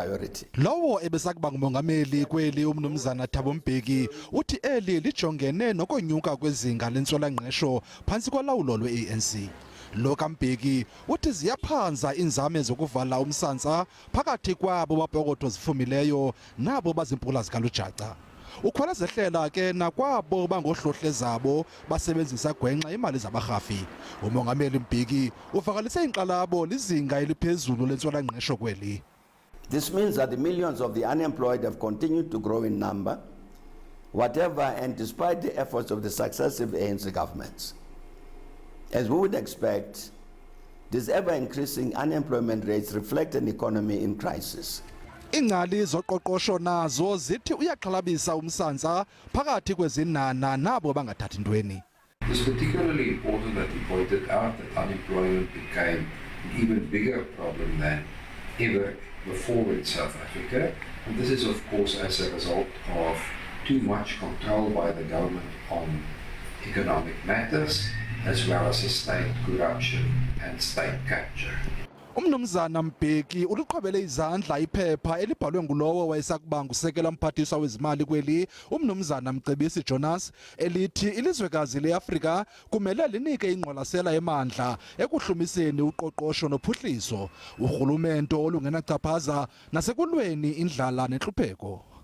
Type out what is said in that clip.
priority. Lowo ebesakuba ngumongameli kweli umnumzana Thabo Mbeki uthi eli lijongene nokonyuka kwezinga lentswela-ngqesho phansi kolawulo lwe-ANC. Lo kaMbeki uthi ziyaphanza inzame zokuvala umsantsa phakathi kwabo bapokotho zifumileyo nabo bazimpula zikalujaca. Ukhwelezehlela ke nakwabo bangohlohle zabo basebenzisa gwenxa imali zabarhafi. Umongameli Mbeki uvakalise inqalabo lizinga eliphezulu lentswela-ngqesho kweli. This means that the millions of the unemployed have continued to grow in number, whatever and despite the efforts of the successive ANC governments. As we would expect, these ever-increasing unemployment rates reflect an economy in crisis. Ingcali zoqoqosho nazo zithi uyaxhalabisa umsantsa phakathi kwezinana nabo bangathathi ntweni. It's particularly important that he pointed out that unemployment became an even bigger problem than ever before in South Africa, and this is of course as a result of too much control by the government on economic matters, as well as sustained corruption and state capture. Umnumzana Mbeki uliqhobele izandla iphepha elibhalwe ngulowo wayesakuba ngusekela mphathiswa wezimali kweli umnumzana Mcebisi Jonas elithi ilizwekazi leAfrika kumele linike ingqwalasela emandla ekuhlumiseni uqoqosho nophuhliso urhulumento olungenachaphaza nasekulweni indlala nenhlupheko.